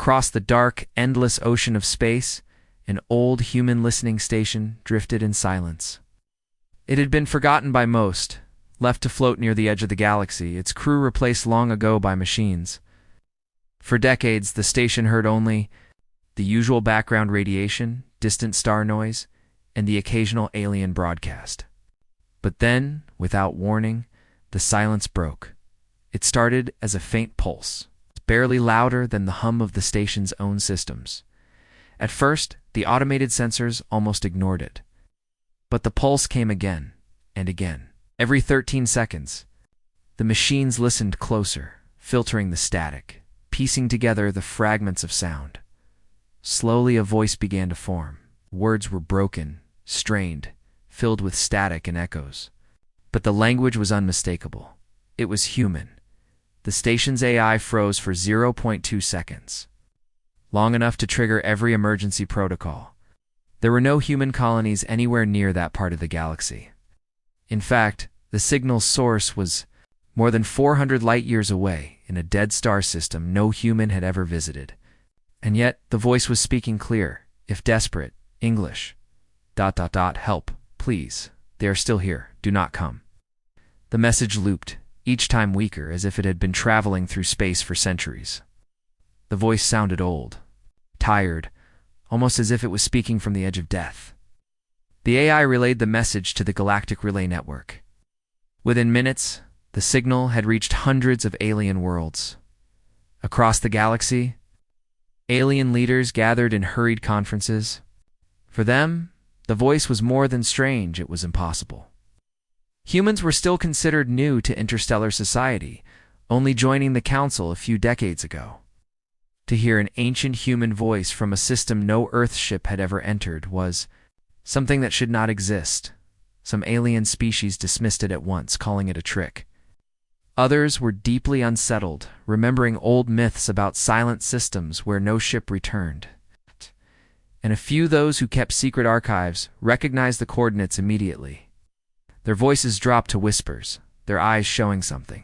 Across the dark, endless ocean of space, an old human listening station drifted in silence. It had been forgotten by most, left to float near the edge of the galaxy, its crew replaced long ago by machines. For decades, the station heard only the usual background radiation, distant star noise, and the occasional alien broadcast. But then, without warning, the silence broke. It started as a faint pulse, barely louder than the hum of the station's own systems. At first, the automated sensors almost ignored it. But the pulse came again and again. Every 13 seconds, the machines listened closer, filtering the static, piecing together the fragments of sound. Slowly a voice began to form. Words were broken, strained, filled with static and echoes. But the language was unmistakable. It was human. The station's AI froze for 0.2 seconds, long enough to trigger every emergency protocol. There were no human colonies anywhere near that part of the galaxy. In fact, the signal's source was more than 400 light-years away in a dead star system no human had ever visited. And yet, the voice was speaking clear, if desperate, English. ... Help, please. They are still here. Do not come. The message looped, each time weaker, as if it had been traveling through space for centuries. The voice sounded old, tired, almost as if it was speaking from the edge of death. The AI relayed the message to the Galactic Relay Network. Within minutes, the signal had reached hundreds of alien worlds. Across the galaxy, alien leaders gathered in hurried conferences. For them, the voice was more than strange, it was impossible. Humans were still considered new to interstellar society, only joining the Council a few decades ago. To hear an ancient human voice from a system no Earth ship had ever entered was something that should not exist. Some alien species dismissed it at once, calling it a trick. Others were deeply unsettled, remembering old myths about silent systems where no ship returned. And a few those who kept secret archives recognized the coordinates immediately. Their voices dropped to whispers, their eyes showing something.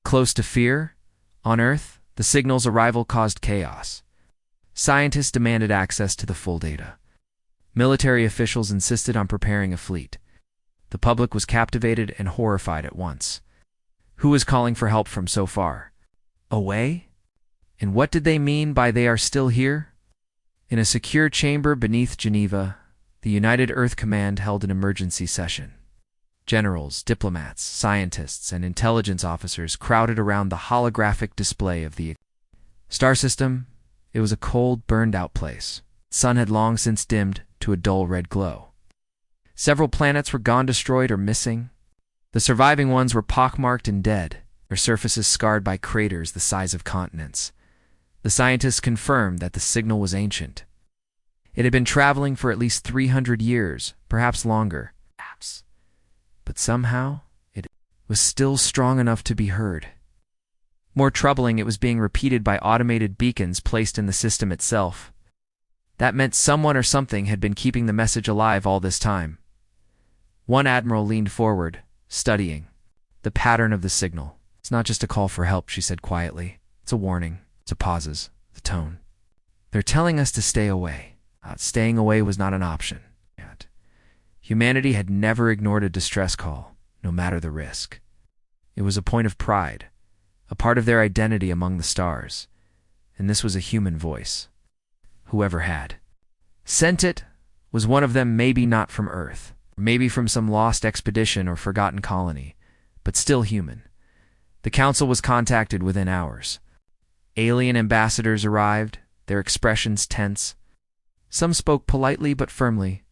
Close to fear? On Earth, the signal's arrival caused chaos. Scientists demanded access to the full data. Military officials insisted on preparing a fleet. The public was captivated and horrified at once. Who was calling for help from so far away? And what did they mean by they are still here? In a secure chamber beneath Geneva, the United Earth Command held an emergency session. Generals, diplomats, scientists, and intelligence officers crowded around the holographic display of the star system. It was a cold, burned-out place. The sun had long since dimmed to a dull red glow. Several planets were gone, destroyed, or missing. The surviving ones were pockmarked and dead, their surfaces scarred by craters the size of continents. The scientists confirmed that the signal was ancient. It had been traveling for at least 300 years, perhaps longer. But somehow, it was still strong enough to be heard. More troubling, it was being repeated by automated beacons placed in the system itself. That meant someone or something had been keeping the message alive all this time. One admiral leaned forward, studying the pattern of the signal. It's not just a call for help, she said quietly. It's a warning. It's a pauses, the tone. They're telling us to stay away. Staying away was not an option. Yet. Humanity had never ignored a distress call, no matter the risk. It was a point of pride, a part of their identity among the stars. And this was a human voice. Whoever had sent it was one of them, maybe not from Earth, maybe from some lost expedition or forgotten colony, but still human. The Council was contacted within hours. Alien ambassadors arrived, their expressions tense. Some spoke politely but firmly.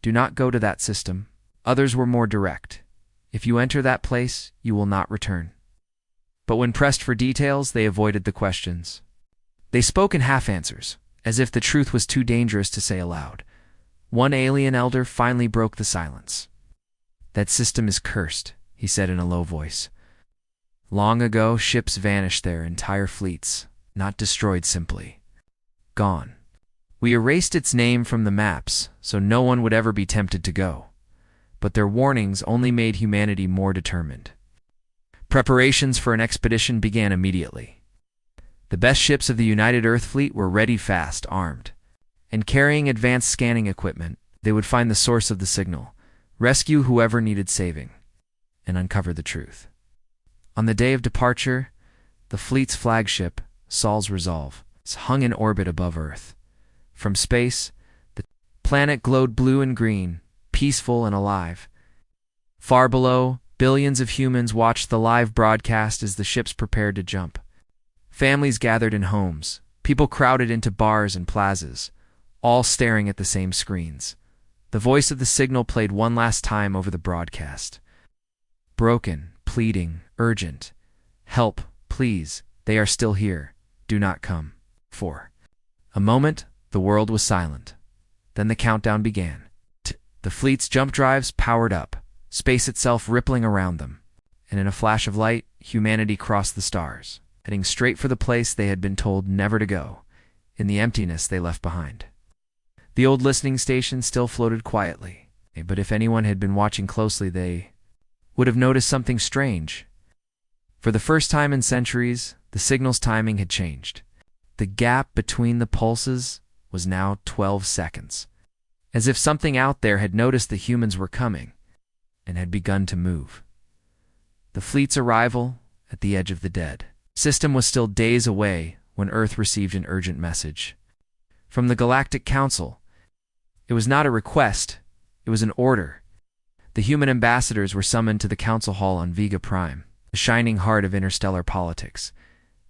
Do not go to that system. Others were more direct. If you enter that place, you will not return. But when pressed for details, they avoided the questions. They spoke in half-answers, as if the truth was too dangerous to say aloud. One alien elder finally broke the silence. That system is cursed, he said in a low voice. Long ago, ships vanished there, entire fleets, not destroyed simply. Gone. We erased its name from the maps, so no one would ever be tempted to go. But their warnings only made humanity more determined. Preparations for an expedition began immediately. The best ships of the United Earth Fleet were ready fast, armed, and carrying advanced scanning equipment. They would find the source of the signal, rescue whoever needed saving, and uncover the truth. On the day of departure, the fleet's flagship, Sol's Resolve, hung in orbit above Earth. From space, the planet glowed blue and green, peaceful and alive. Far below, billions of humans watched the live broadcast as the ships prepared to jump. Families gathered in homes, people crowded into bars and plazas, all staring at the same screens. The voice of the signal played one last time over the broadcast. Broken, pleading, urgent. Help, please, they are still here. Do not come. For a moment, the world was silent. Then the countdown began. The fleet's jump drives powered up, space itself rippling around them. And in a flash of light, humanity crossed the stars, heading straight for the place they had been told never to go, in the emptiness they left behind. The old listening station still floated quietly, but if anyone had been watching closely, they would have noticed something strange. For the first time in centuries, the signal's timing had changed. The gap between the pulses was now 12 seconds, as if something out there had noticed the humans were coming and had begun to move. The fleet's arrival at the edge of the dead system was still days away when Earth received an urgent message from the Galactic Council. It was not a request, it was an order. The human ambassadors were summoned to the council hall on Vega Prime, the shining heart of interstellar politics.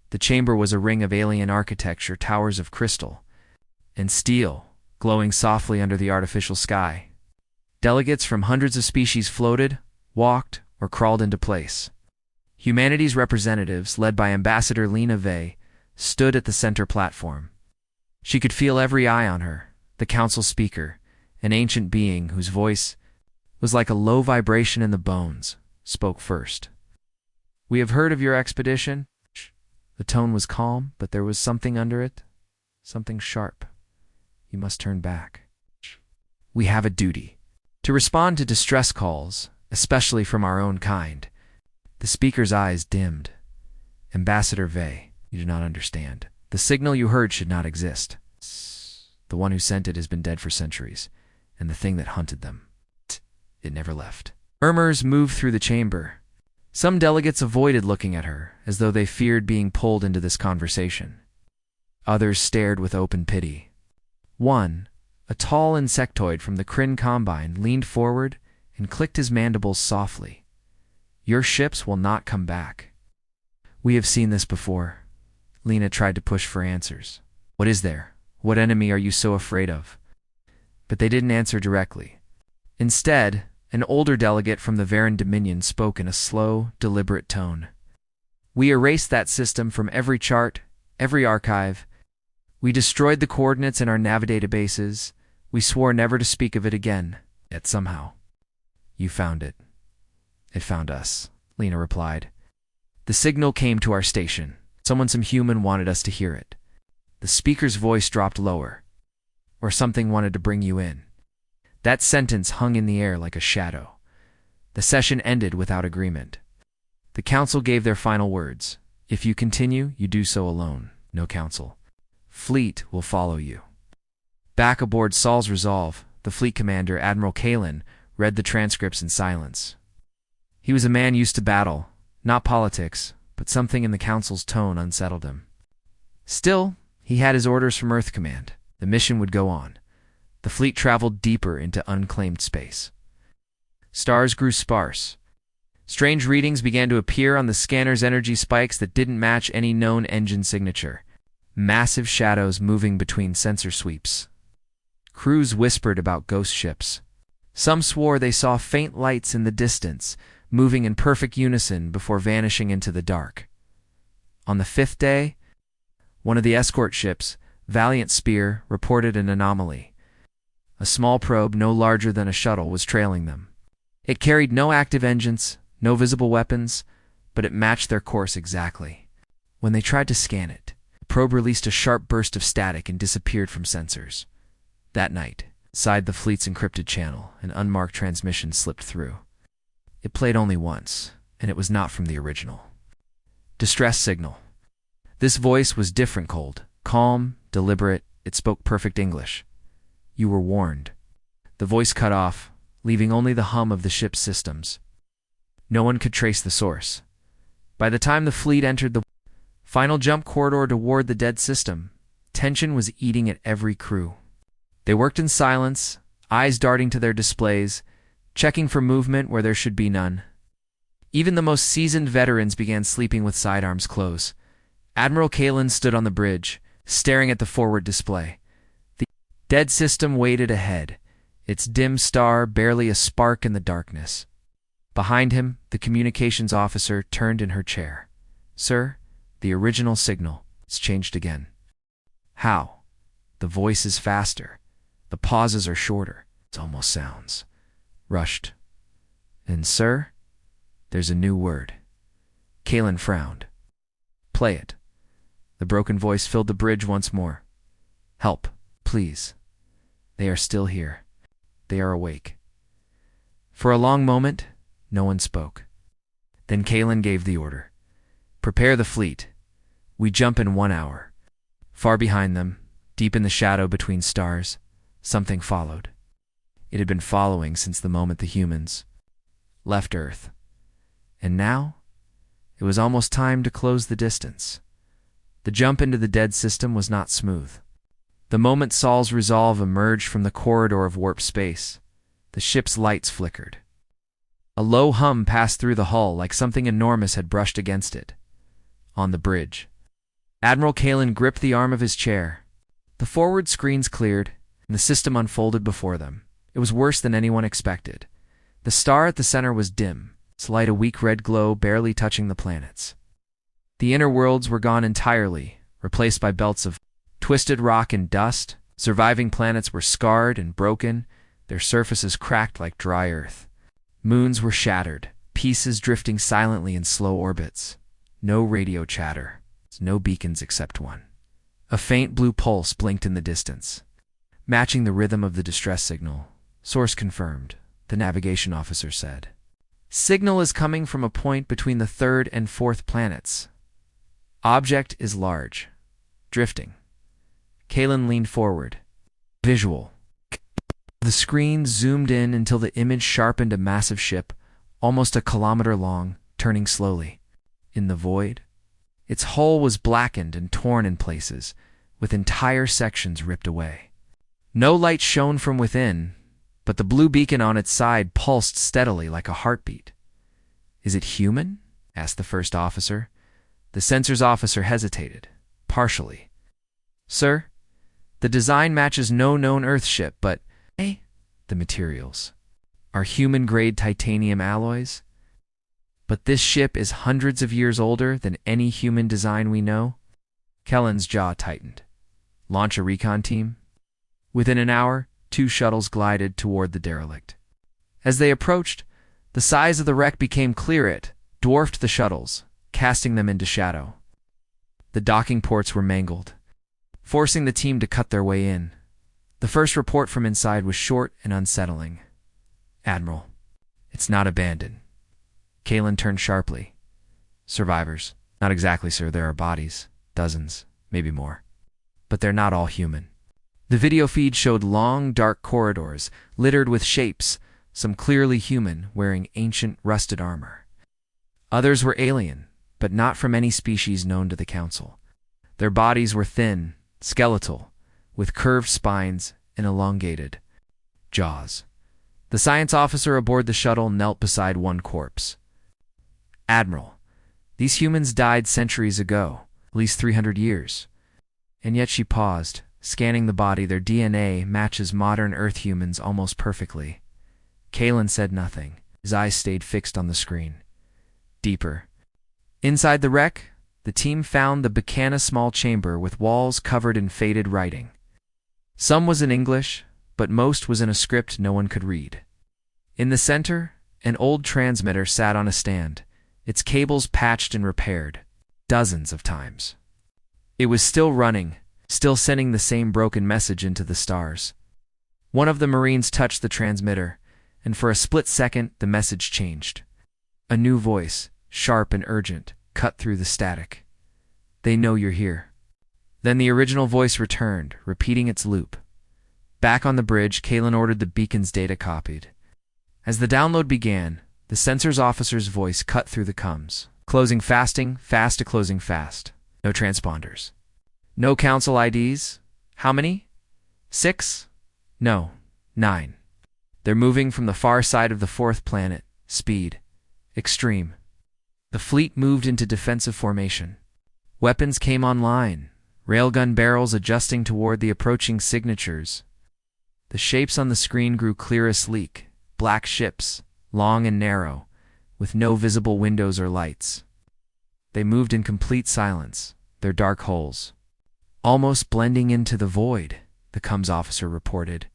The chamber was a ring of alien architecture, towers of crystal and steel, glowing softly under the artificial sky. Delegates from hundreds of species floated, walked, or crawled into place. Humanity's representatives, led by Ambassador Lena Vey, stood at the center platform. She could feel every eye on her. The council speaker, an ancient being whose voice was like a low vibration in the bones, spoke first. "We have heard of your expedition." The tone was calm, but there was something under it, something sharp. "You must turn back. We have a duty to respond to distress calls, especially from our own kind." The speaker's eyes dimmed. "Ambassador Vey, you do not understand. The signal you heard should not exist. The one who sent it has been dead for centuries, and the thing that hunted them, it never left." Murmurs moved through the chamber. Some delegates avoided looking at her, as though they feared being pulled into this conversation. Others stared with open pity. One, a tall insectoid from the Kryn Combine, leaned forward and clicked his mandibles softly. "Your ships will not come back." "We have seen this before." Lena tried to push for answers. "What is there? What enemy are you so afraid of?" But they didn't answer directly. Instead, an older delegate from the Varan Dominion spoke in a slow, deliberate tone. "We erased that system from every chart, every archive. We destroyed the coordinates in our nav databases. We swore never to speak of it again. Yet somehow, you found it." "It found us," Lena replied. "The signal came to our station. Some human wanted us to hear it." The speaker's voice dropped lower. "Or something wanted to bring you in." That sentence hung in the air like a shadow. The session ended without agreement. The council gave their final words. "If you continue, you do so alone. No council. Fleet will follow you." Back aboard Sol's Resolve, the fleet commander, Admiral Kalen, read the transcripts in silence. He was a man used to battle, not politics, but something in the council's tone unsettled him. Still, he had his orders from Earth Command. The mission would go on. The fleet traveled deeper into unclaimed space. Stars grew sparse. Strange readings began to appear on the scanner's energy spikes that didn't match any known engine signature. Massive shadows moving between sensor sweeps. Crews whispered about ghost ships. Some swore they saw faint lights in the distance, moving in perfect unison before vanishing into the dark. On the fifth day, one of the escort ships, Valiant Spear, reported an anomaly. A small probe no larger than a shuttle was trailing them. It carried no active engines, no visible weapons, but it matched their course exactly. When they tried to scan it, the probe released a sharp burst of static and disappeared from sensors. That night, inside the fleet's encrypted channel, an unmarked transmission slipped through. It played only once, and it was not from the original. Distress signal. This voice was different, cold, calm, deliberate. It spoke perfect English. You were warned. The voice cut off, leaving only the hum of the ship's systems. No one could trace the source. By the time the fleet entered the final jump corridor toward the dead system, tension was eating at every crew. They worked in silence, eyes darting to their displays, checking for movement where there should be none. Even the most seasoned veterans began sleeping with sidearms closed. Admiral Kalen stood on the bridge, staring at the forward display. The dead system waited ahead, its dim star barely a spark in the darkness. Behind him, the communications officer turned in her chair. "Sir, the original signal. It's changed again." "How?" "The voice is faster. The pauses are shorter. It almost sounds rushed. And, sir, there's a new word." Kalen frowned. "Play it." The broken voice filled the bridge once more. "Help, please. They are still here. They are awake." For a long moment, no one spoke. Then Kalen gave the order. "Prepare the fleet. We jump in 1 hour." Far behind them, deep in the shadow between stars, something followed. It had been following since the moment the humans left Earth. And now, it was almost time to close the distance. The jump into the dead system was not smooth. The moment Saul's resolve emerged from the corridor of warp space, the ship's lights flickered. A low hum passed through the hull like something enormous had brushed against it. On the bridge, Admiral Kalen gripped the arm of his chair. The forward screens cleared, and the system unfolded before them. It was worse than anyone expected. The star at the center was dim, its light a weak red glow barely touching the planets. The inner worlds were gone entirely, replaced by belts of twisted rock and dust. Surviving planets were scarred and broken, their surfaces cracked like dry earth. Moons were shattered, pieces drifting silently in slow orbits. No radio chatter, no beacons except one. A faint blue pulse blinked in the distance, matching the rhythm of the distress signal. "Source confirmed," the navigation officer said. "Signal is coming from a point between the third and fourth planets. Object is large, drifting." Kalen leaned forward. Visual. The screen zoomed in until the image sharpened a massive ship, almost a kilometer long, turning slowly. In the void, its hull was blackened and torn in places, with entire sections ripped away. No light shone from within, but the blue beacon on its side pulsed steadily like a heartbeat. "Is it human?" asked the first officer. The sensors officer hesitated, partially. "Sir, the design matches no known Earth ship, but the materials are human-grade titanium alloys. But this ship is hundreds of years older than any human design we know." Kellen's jaw tightened. "Launch a recon team?" Within an hour, 2 shuttles glided toward the derelict. As they approached, the size of the wreck became clear. It dwarfed the shuttles, casting them into shadow. The docking ports were mangled, forcing the team to cut their way in. The first report from inside was short and unsettling. "Admiral, it's not abandoned." Kalen turned sharply. "Survivors?" "Not exactly, sir. There are bodies. Dozens, maybe more. But they're not all human." The video feed showed long, dark corridors, littered with shapes, some clearly human, wearing ancient, rusted armor. Others were alien, but not from any species known to the Council. Their bodies were thin, skeletal, with curved spines and elongated jaws. The science officer aboard the shuttle knelt beside one corpse. "Admiral, these humans died centuries ago, at least 300 years. And yet," she paused, scanning the body. "Their DNA matches modern Earth humans almost perfectly." Kalen said nothing. His eyes stayed fixed on the screen. Deeper. Inside the wreck, the team found the Bacana small chamber with walls covered in faded writing. Some was in English, but most was in a script no one could read. In the center, an old transmitter sat on a stand, its cables patched and repaired, dozens of times. It was still running, still sending the same broken message into the stars. One of the Marines touched the transmitter, and for a split second the message changed. A new voice, sharp and urgent, cut through the static. They know you're here. Then the original voice returned, repeating its loop. Back on the bridge, Kalen ordered the beacon's data copied. As the download began, the sensors officer's voice cut through the comms. Closing fasting, fast to closing fast. No transponders. No council IDs? How many? 6? No, 9. They're moving from the far side of the fourth planet. Speed. Extreme. The fleet moved into defensive formation. Weapons came online, railgun barrels adjusting toward the approaching signatures. The shapes on the screen grew clear as sleek, black ships, long and narrow, with no visible windows or lights. They moved in complete silence, their dark holes almost blending into the void, the comms officer reported.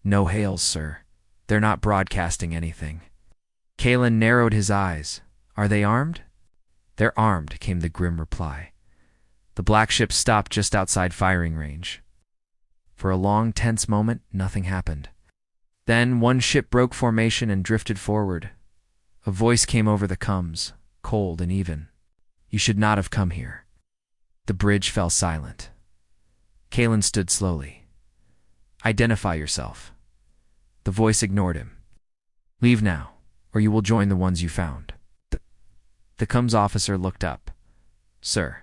No hails, sir. They're not broadcasting anything. Kalen narrowed his eyes. Are they armed? They're armed, came the grim reply. The black ship stopped just outside firing range. For a long, tense moment, nothing happened. Then one ship broke formation and drifted forward. A voice came over the comms, cold and even. You should not have come here. The bridge fell silent. Kalen stood slowly. Identify yourself. The voice ignored him. Leave now, or you will join the ones you found. The comms officer looked up. Sir,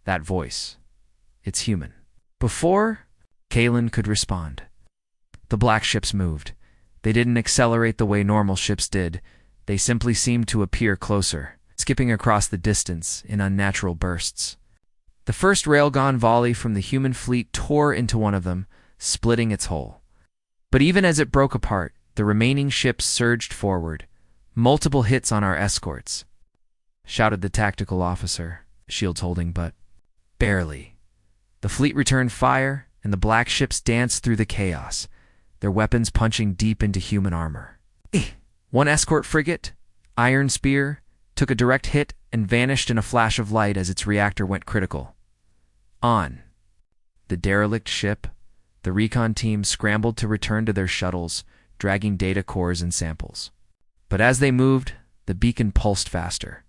that voice, it's human. Before Kalen could respond, the black ships moved. They didn't accelerate the way normal ships did. They simply seemed to appear closer, skipping across the distance in unnatural bursts. The first railgun volley from the human fleet tore into one of them, splitting its hull. But even as it broke apart, the remaining ships surged forward. Multiple hits on our escorts, shouted the tactical officer, shields holding, but barely. The fleet returned fire, and the black ships danced through the chaos, their weapons punching deep into human armor. One escort frigate, Iron Spear, took a direct hit and vanished in a flash of light as its reactor went critical. On the derelict ship, the recon team scrambled to return to their shuttles, dragging data cores and samples. But as they moved, the beacon pulsed faster,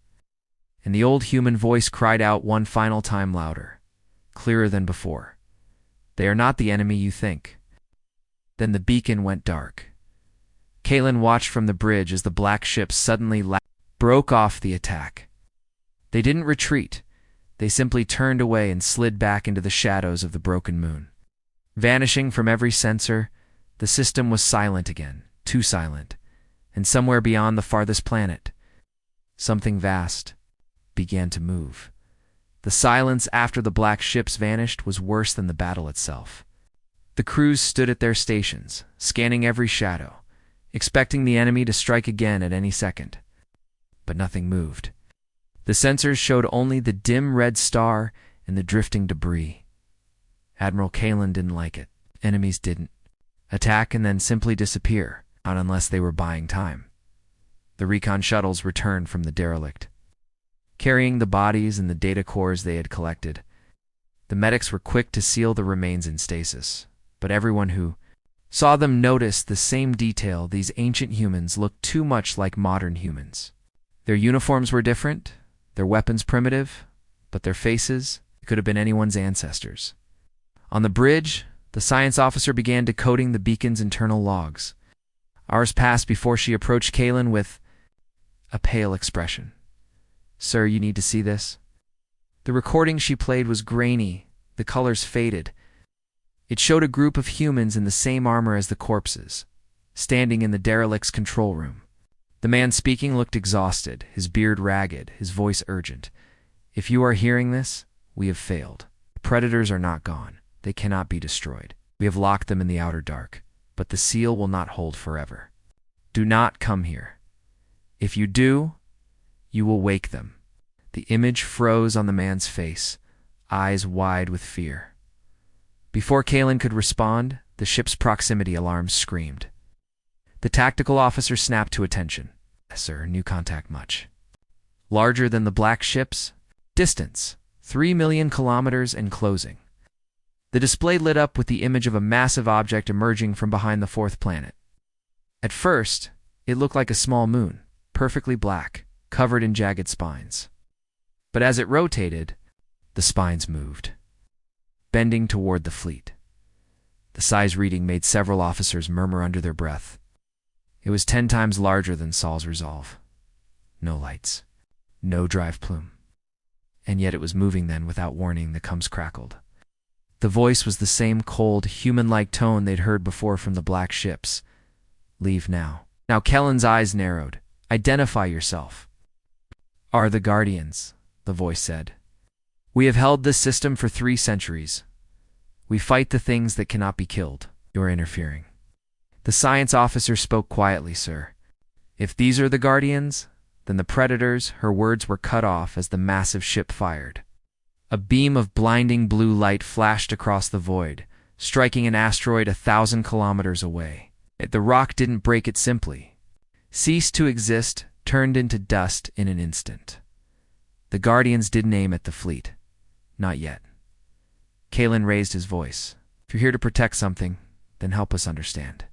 and the old human voice cried out one final time louder, clearer than before. They are not the enemy you think. Then the beacon went dark. Kalen watched from the bridge as the black ship suddenly broke off the attack. They didn't retreat. They simply turned away and slid back into the shadows of the broken moon. Vanishing from every sensor, the system was silent again, too silent, and somewhere beyond the farthest planet, something vast began to move. The silence after the black ships vanished was worse than the battle itself. The crews stood at their stations, scanning every shadow, expecting the enemy to strike again at any second. But nothing moved. The sensors showed only the dim red star and the drifting debris. Admiral Kalen didn't like it. Enemies didn't. Attack and then simply disappear, not unless they were buying time. The recon shuttles returned from the derelict, carrying the bodies and the data cores they had collected. The medics were quick to seal the remains in stasis, but everyone who saw them noticed the same detail. These ancient humans looked too much like modern humans. Their uniforms were different, their weapons primitive, but their faces could have been anyone's ancestors. On the bridge, the science officer began decoding the beacon's internal logs. Hours passed before she approached Kalen with a pale expression. Sir, you need to see this. The recording she played was grainy, the colors faded. It showed a group of humans in the same armor as the corpses, standing in the derelict's control room. The man speaking looked exhausted, his beard ragged, his voice urgent. If you are hearing this, we have failed. Predators are not gone. They cannot be destroyed. We have locked them in the outer dark, but the seal will not hold forever. Do not come here. If you do, you will wake them. The image froze on the man's face, eyes wide with fear. Before Kalen could respond, the ship's proximity alarm screamed. The tactical officer snapped to attention. Yes, sir, new contact much larger than the black ships. Distance, 3 million kilometers and closing. The display lit up with the image of a massive object emerging from behind the fourth planet. At first, it looked like a small moon, perfectly black, covered in jagged spines. But as it rotated, The spines moved, bending toward the fleet. The size reading made several officers murmur under their breath. It was 10 times larger than Sol's Resolve. No lights, no drive plume. And yet it was moving then without warning. The coms crackled. The voice was the same cold, human-like tone they'd heard before from the black ships. Leave now. Now Kellen's eyes narrowed. Identify yourself. Are the Guardians, the voice said. We have held this system for 3 centuries. We fight the things that cannot be killed. You're interfering. The science officer spoke quietly, sir. If these are the Guardians, then the Predators. Her words were cut off as the massive ship fired. A beam of blinding blue light flashed across the void, striking an asteroid 1,000 kilometers away. The rock didn't break it simply. Ceased to exist, turned into dust in an instant. The Guardians didn't aim at the fleet. Not yet. Kalen raised his voice. If you're here to protect something, then help us understand.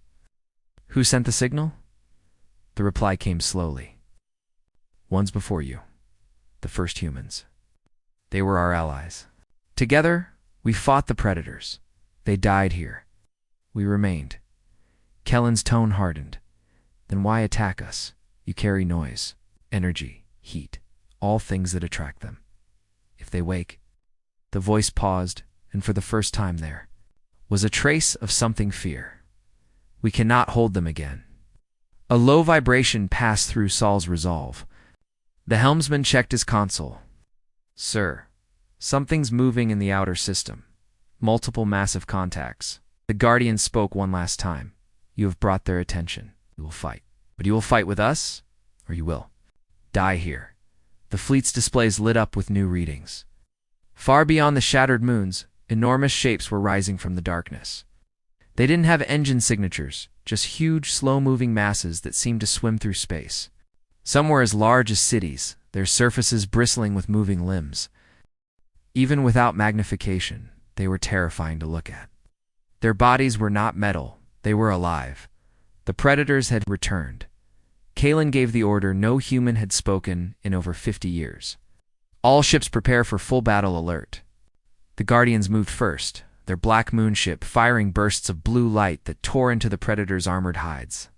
Who sent the signal? The reply came slowly. Ones before you. The first humans. They were our allies. Together, we fought the Predators. They died here. We remained. Kellen's tone hardened. Then why attack us? You carry noise, energy, heat, all things that attract them. If they wake. The voice paused, and for the first time there was a trace of something fear. We cannot hold them again. A low vibration passed through Sol's Resolve. The helmsman checked his console. Sir, something's moving in the outer system. Multiple massive contacts. The Guardians spoke one last time. You have brought their attention. You will fight. But you will fight with us, or you will die here. The fleet's displays lit up with new readings. Far beyond the shattered moons, enormous shapes were rising from the darkness. They didn't have engine signatures, just huge, slow-moving masses that seemed to swim through space. Some were as large as cities, their surfaces bristling with moving limbs. Even without magnification, they were terrifying to look at. Their bodies were not metal, they were alive. The Predators had returned. Kalen gave the order no human had spoken in over 50 years. All ships prepare for full battle alert. The Guardians moved first, their black moonship firing bursts of blue light that tore into the Predators' armored hides.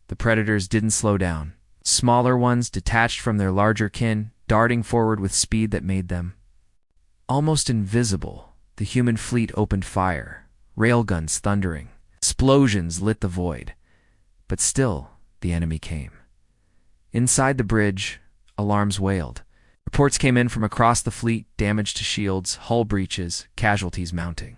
The Predators didn't slow down. Smaller ones, detached from their larger kin, darting forward with speed that made them almost invisible. The human fleet opened fire, railguns thundering. Explosions lit the void. But still, the enemy came. Inside the bridge, alarms wailed. Reports came in from across the fleet, damage to shields, hull breaches, casualties mounting.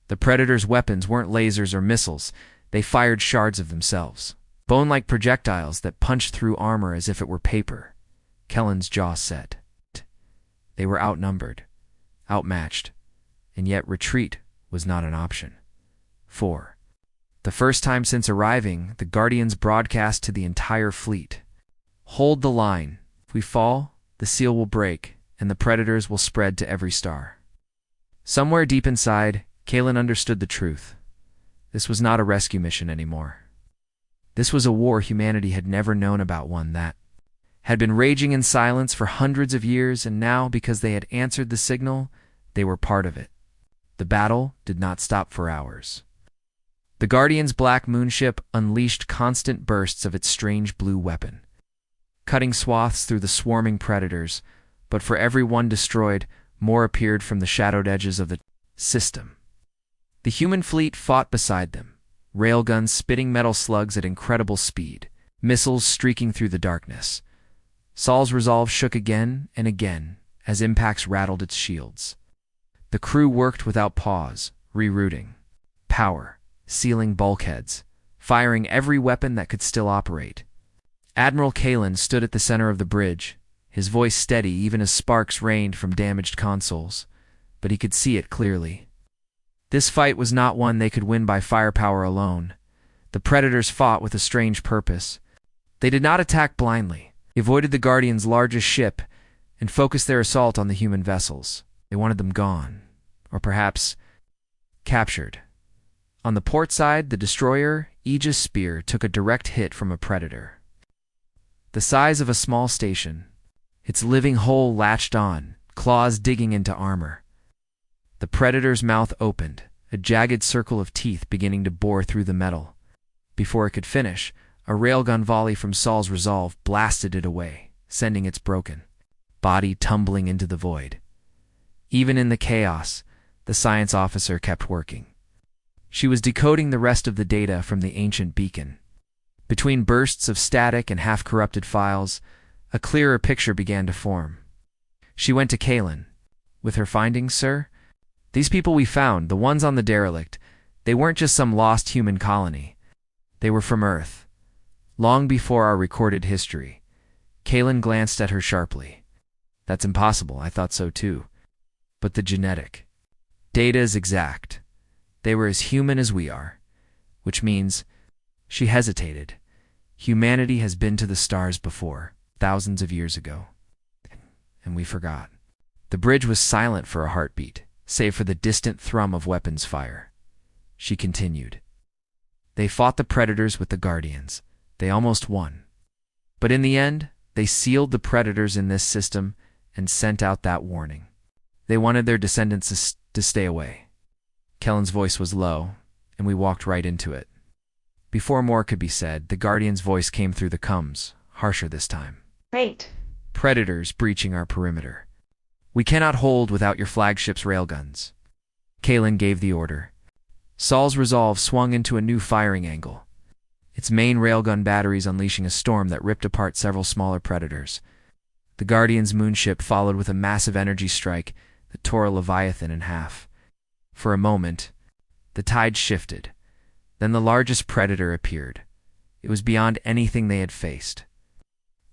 The Predators' weapons weren't lasers or missiles. They fired shards of themselves. Bone-like projectiles that punched through armor as if it were paper. Kellen's jaw set. They were outnumbered, outmatched, and yet retreat was not an option. 4. The first time since arriving, the Guardians broadcast to the entire fleet. Hold the line. If we fall, the seal will break, and the Predators will spread to every star. Somewhere deep inside, Kalen understood the truth. This was not a rescue mission anymore. This was a war humanity had never known about, one that had been raging in silence for hundreds of years, and now, because they had answered the signal, they were part of it. The battle did not stop for hours. The Guardian's black moonship unleashed constant bursts of its strange blue weapon, cutting swaths through the swarming Predators, but for every one destroyed, more appeared from the shadowed edges of the system. The human fleet fought beside them, railguns spitting metal slugs at incredible speed, missiles streaking through the darkness. Sol's Resolve shook again and again as impacts rattled its shields. The crew worked without pause, rerouting, power, sealing bulkheads, firing every weapon that could still operate. Admiral Kalen stood at the center of the bridge, his voice steady even as sparks rained from damaged consoles, but he could see it clearly. This fight was not one they could win by firepower alone. The Predators fought with a strange purpose. They did not attack blindly. They avoided the Guardians' largest ship and focused their assault on the human vessels. They wanted them gone, or perhaps captured. On the port side, the destroyer, Aegis Spear, took a direct hit from a Predator. The size of a small station, its living hull latched on, claws digging into armor. The predator's mouth opened, a jagged circle of teeth beginning to bore through the metal. Before it could finish, a railgun volley from Saul's resolve blasted it away, sending its broken body tumbling into the void. Even in the chaos, the science officer kept working. She was decoding the rest of the data from the ancient beacon. Between bursts of static and half-corrupted files, a clearer picture began to form. She went to Kalen. "With her findings, sir? These people we found, the ones on the derelict, they weren't just some lost human colony. They were from Earth. Long before our recorded history." Kalen glanced at her sharply. "That's impossible, I thought so too. But the genetic data is exact. They were as human as we are. Which means," she hesitated, "humanity has been to the stars before, thousands of years ago. And we forgot." The bridge was silent for a heartbeat, save for the distant thrum of weapons fire. She continued. "They fought the predators with the Guardians. They almost won. But in the end, they sealed the predators in this system and sent out that warning. They wanted their descendants to stay away." Kellen's voice was low, and we walked right into it. Before more could be said, the Guardian's voice came through the coms, harsher this time. "Great. "Predators breaching our perimeter. We cannot hold without your flagship's railguns." Kalen gave the order. Saul's resolve swung into a new firing angle, its main railgun batteries unleashing a storm that ripped apart several smaller predators. The Guardian's moonship followed with a massive energy strike that tore a Leviathan in half. For a moment, the tide shifted. Then the largest predator appeared. It was beyond anything they had faced.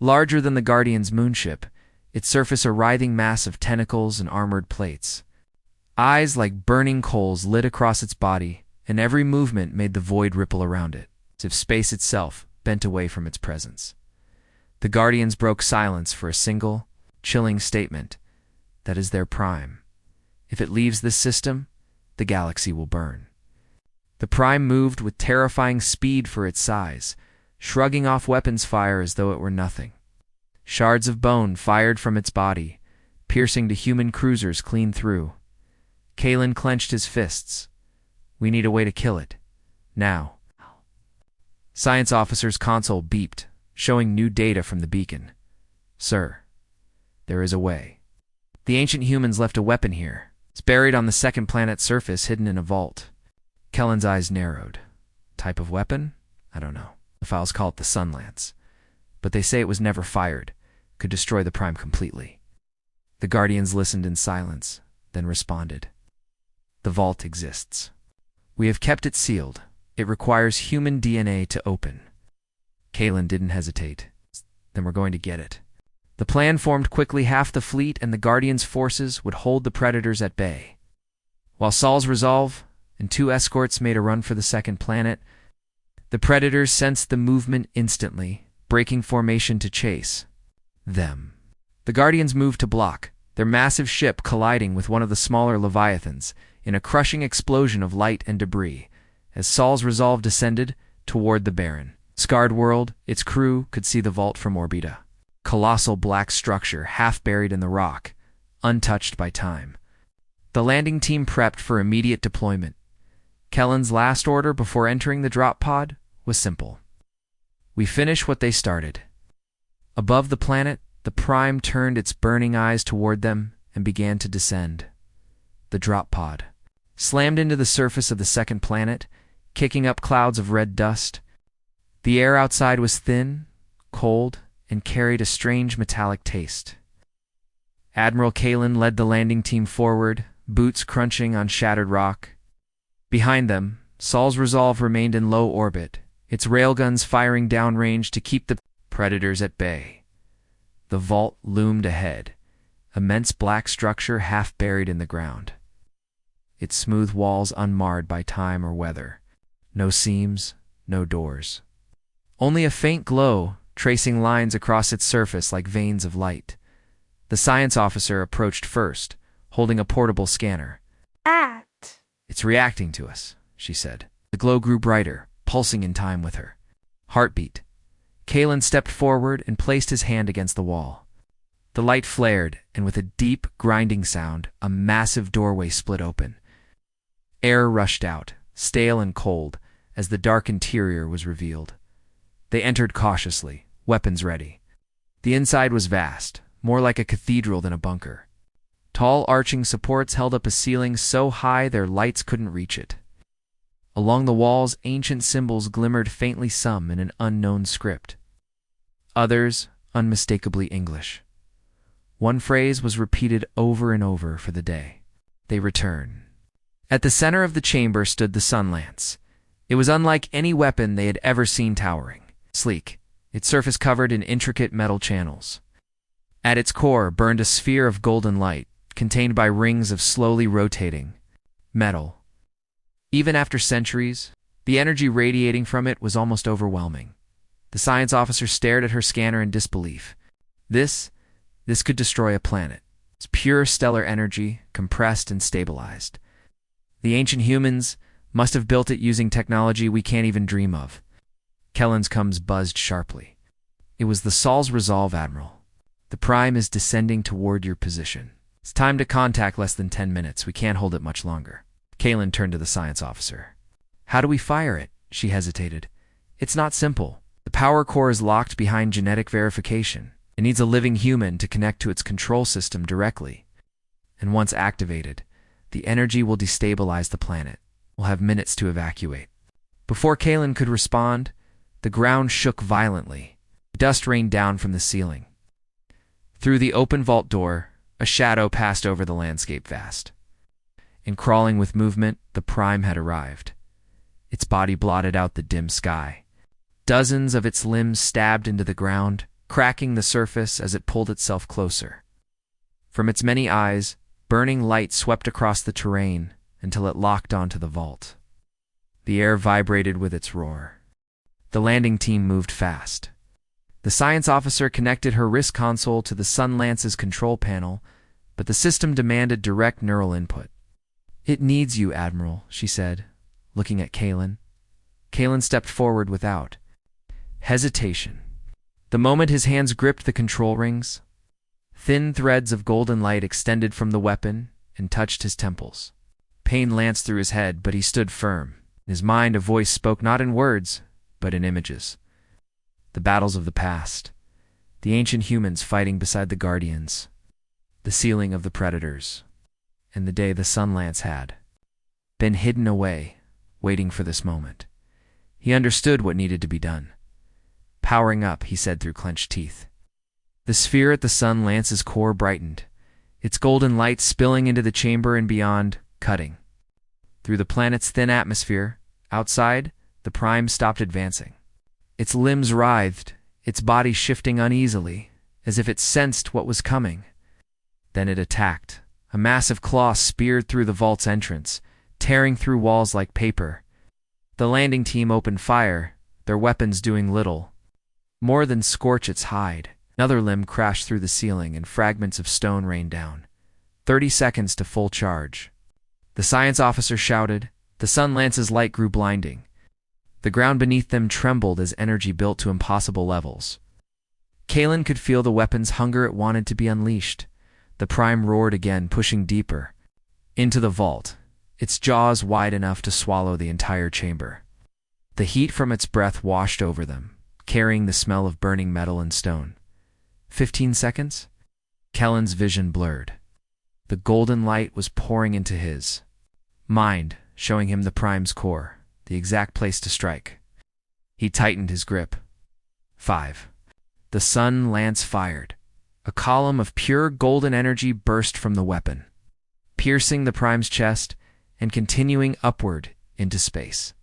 Larger than the Guardian's moonship, its surface a writhing mass of tentacles and armored plates. Eyes like burning coals lit across its body, and every movement made the void ripple around it, as if space itself bent away from its presence. The Guardians broke silence for a single, chilling statement. That is their prime. If it leaves this system, the galaxy will burn. The prime moved with terrifying speed for its size, shrugging off weapons fire as though it were nothing. Shards of bone fired from its body, piercing to human cruisers clean through. Kalen clenched his fists. "We need a way to kill it. Now." Science officer's console beeped, showing new data from the beacon. "Sir, there is a way. The ancient humans left a weapon here. It's buried on the second planet's surface, hidden in a vault." Kellen's eyes narrowed. "Type of weapon? I don't know. The files call it the Sun Lance. But they say it was never fired, could destroy the prime completely." The Guardians listened in silence, then responded. "The vault exists. We have kept it sealed. It requires human DNA to open." Kalen didn't hesitate. "Then we're going to get it." The plan formed quickly. Half the fleet and the Guardians' forces would hold the predators at bay. While Saul's resolve and 2 escorts made a run for the second planet, the predators sensed the movement instantly, breaking formation to chase them. The Guardians moved to block, their massive ship colliding with one of the smaller Leviathans in a crushing explosion of light and debris, as Saul's resolve descended toward the barren, scarred world. Its crew could see the vault from Orbita. Colossal black structure half buried in the rock, untouched by time. The landing team prepped for immediate deployment. Kellen's last order before entering the drop pod was simple. "We finish what they started." Above the planet, the prime turned its burning eyes toward them and began to descend. The drop pod slammed into the surface of the second planet, kicking up clouds of red dust. The air outside was thin, cold, and carried a strange metallic taste. Admiral Kalen led the landing team forward, boots crunching on shattered rock. Behind them, Saul's resolve remained in low orbit, its railguns firing downrange to keep the predators at bay. The vault loomed ahead, immense black structure half buried in the ground. Its smooth walls unmarred by time or weather. No seams, no doors. Only a faint glow, tracing lines across its surface like veins of light. The science officer approached first, holding a portable scanner. "It's reacting to us," she said. The glow grew brighter, pulsing in time with her heartbeat. Kalen stepped forward and placed his hand against the wall. The light flared, and with a deep, grinding sound, a massive doorway split open. Air rushed out, stale and cold, as the dark interior was revealed. They entered cautiously, weapons ready. The inside was vast, more like a cathedral than a bunker. Tall, arching supports held up a ceiling so high their lights couldn't reach it. Along the walls, ancient symbols glimmered faintly, some in an unknown script. Others, unmistakably English. One phrase was repeated over and over for the day. They return. At the center of the chamber stood the sun lance. It was unlike any weapon they had ever seen towering. Sleek, its surface covered in intricate metal channels. At its core burned a sphere of golden light, contained by rings of slowly rotating metal. Even after centuries, the energy radiating from it was almost overwhelming. The science officer stared at her scanner in disbelief. This could destroy a planet. It's pure stellar energy, compressed and stabilized. The ancient humans must have built it using technology we can't even dream of. Kellen's gums buzzed sharply. It was the Sol's resolve, Admiral. The Prime is descending toward your position. It's time to contact. Less than 10 minutes. We can't hold it much longer. Kalen turned to the science officer. How do we fire it? She hesitated. It's not simple. The power core is locked behind genetic verification. It needs a living human to connect to its control system directly. And once activated, the energy will destabilize the planet. We'll have minutes to evacuate. Before Kalen could respond, the ground shook violently. Dust rained down from the ceiling. Through the open vault door, a shadow passed over the landscape vast. In crawling with movement, the Prime had arrived. Its body blotted out the dim sky. Dozens of its limbs stabbed into the ground, cracking the surface as it pulled itself closer. From its many eyes, burning light swept across the terrain until it locked onto the vault. The air vibrated with its roar. The landing team moved fast. The science officer connected her wrist console to the Sun Lance's control panel, but the system demanded direct neural input. It needs you, Admiral, she said, looking at Kalen. Kalen stepped forward without hesitation. The moment his hands gripped the control rings, thin threads of golden light extended from the weapon and touched his temples. Pain lanced through his head, but he stood firm. In his mind, a voice spoke not in words, but in images. The battles of the past, the ancient humans fighting beside the Guardians, the sealing of the Predators, and the day the Sun Lance had been hidden away, waiting for this moment. He understood what needed to be done. Powering up, he said through clenched teeth. The sphere at the Sun Lance's core brightened, its golden light spilling into the chamber and beyond, cutting through the planet's thin atmosphere. Outside, the Prime stopped advancing. Its limbs writhed, its body shifting uneasily, as if it sensed what was coming. Then it attacked. A massive claw speared through the vault's entrance, tearing through walls like paper. The landing team opened fire, their weapons doing little more than scorch its hide. Another limb crashed through the ceiling and fragments of stone rained down. 30 seconds to full charge. The science officer shouted. The Sun Lance's light grew blinding. The ground beneath them trembled as energy built to impossible levels. Kalen could feel the weapon's hunger. It wanted to be unleashed. The Prime roared again, pushing deeper into the vault, its jaws wide enough to swallow the entire chamber. The heat from its breath washed over them, carrying the smell of burning metal and stone. 15 seconds? Kellen's vision blurred. The golden light was pouring into his mind, showing him the Prime's core, the exact place to strike. He tightened his grip. 5. The Sun Lance fired. A column of pure golden energy burst from the weapon, piercing the Prime's chest and continuing upward into space.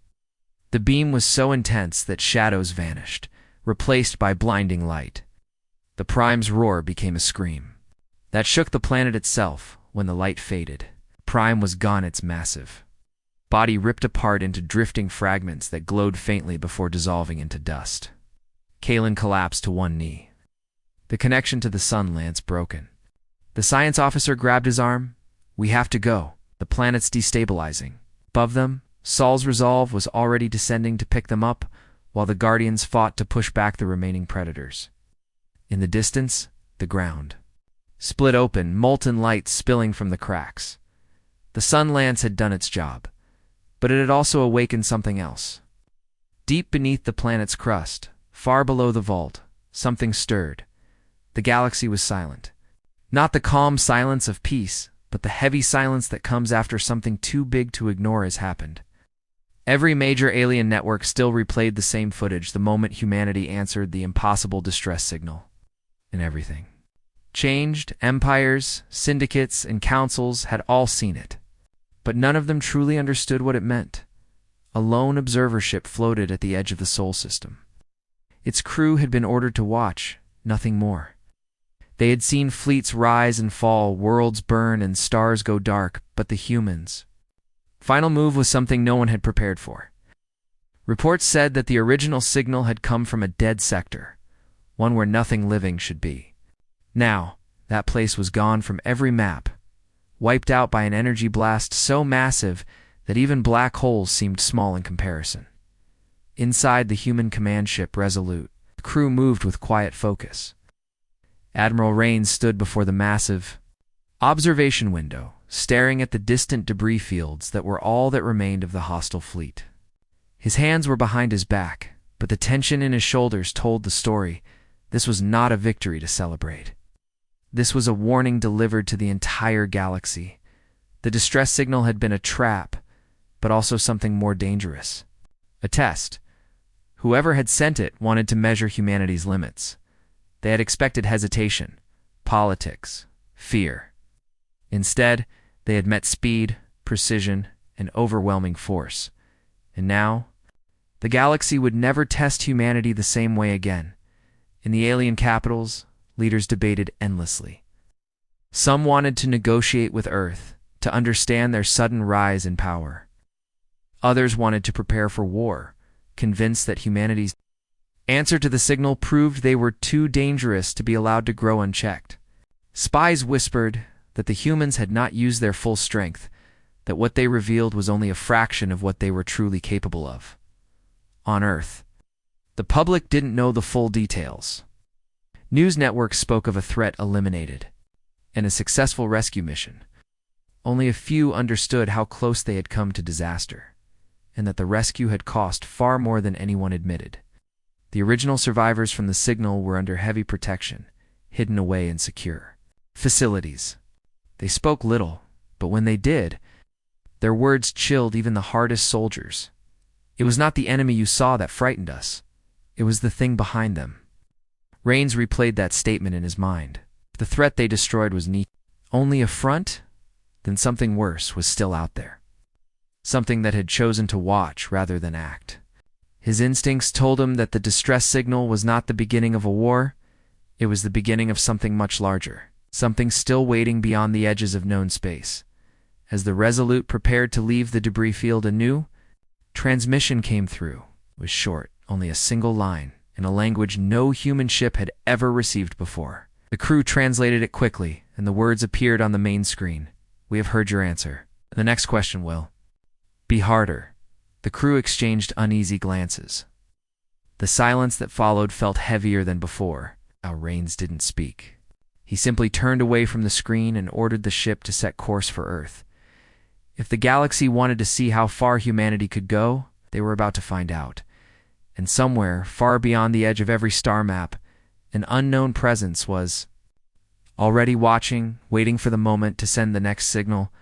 The beam was so intense that shadows vanished, replaced by blinding light. The Prime's roar became a scream that shook the planet itself. When the light faded, Prime was gone. Its massive body ripped apart into drifting fragments that glowed faintly before dissolving into dust. Kalen collapsed to one knee. The connection to the Sun Lance broken. The science officer grabbed his arm. We have to go. The planet's destabilizing. Above them, Sol's resolve was already descending to pick them up, while the Guardians fought to push back the remaining Predators. In the distance, the ground split open, molten light spilling from the cracks. The sun lance had done its job, but it had also awakened something else. Deep beneath the planet's crust, far below the vault, something stirred. The galaxy was silent. Not the calm silence of peace, but the heavy silence that comes after something too big to ignore has happened. Every major alien network still replayed the same footage the moment humanity answered the impossible distress signal. And everything changed. Empires, syndicates, and councils had all seen it, but none of them truly understood what it meant. A lone observer ship floated at the edge of the Sol system. Its crew had been ordered to watch, nothing more. They had seen fleets rise and fall, worlds burn, and stars go dark, but the humans' final move was something no one had prepared for. Reports said that the original signal had come from a dead sector, one where nothing living should be. Now, that place was gone from every map, wiped out by an energy blast so massive that even black holes seemed small in comparison. Inside the human command ship Resolute, the crew moved with quiet focus. Admiral Raines stood before the massive observation window, staring at the distant debris fields that were all that remained of the hostile fleet. His hands were behind his back, but the tension in his shoulders told the story. This was not a victory to celebrate. This was a warning delivered to the entire galaxy. The distress signal had been a trap, but also something more dangerous. A test. Whoever had sent it wanted to measure humanity's limits. They had expected hesitation, politics, fear. Instead, they had met speed, precision, and overwhelming force. And now, the galaxy would never test humanity the same way again. In the alien capitals, leaders debated endlessly. Some wanted to negotiate with Earth, to understand their sudden rise in power. Others wanted to prepare for war, convinced that humanity's answer to the signal proved they were too dangerous to be allowed to grow unchecked. Spies whispered that the humans had not used their full strength, that what they revealed was only a fraction of what they were truly capable of. On Earth, the public didn't know the full details. News networks spoke of a threat eliminated and a successful rescue mission. Only a few understood how close they had come to disaster, and that the rescue had cost far more than anyone admitted. The original survivors from the signal were under heavy protection, hidden away in secure facilities. They spoke little, but when they did, their words chilled even the hardest soldiers. It was not the enemy you saw that frightened us. It was the thing behind them. Raines replayed that statement in his mind. If the threat they destroyed was only a front, then something worse was still out there. Something that had chosen to watch rather than act. His instincts told him that the distress signal was not the beginning of a war. It was the beginning of something much larger, something still waiting beyond the edges of known space. As the Resolute prepared to leave the debris field anew, transmission came through. It was short, only a single line, in a language no human ship had ever received before. The crew translated it quickly, and the words appeared on the main screen. "We have heard your answer. The next question will be harder." The crew exchanged uneasy glances. The silence that followed felt heavier than before. Raines didn't speak. He simply turned away from the screen and ordered the ship to set course for Earth. If the galaxy wanted to see how far humanity could go, they were about to find out. And somewhere, far beyond the edge of every star map, an unknown presence was already watching, waiting for the moment to send the next signal.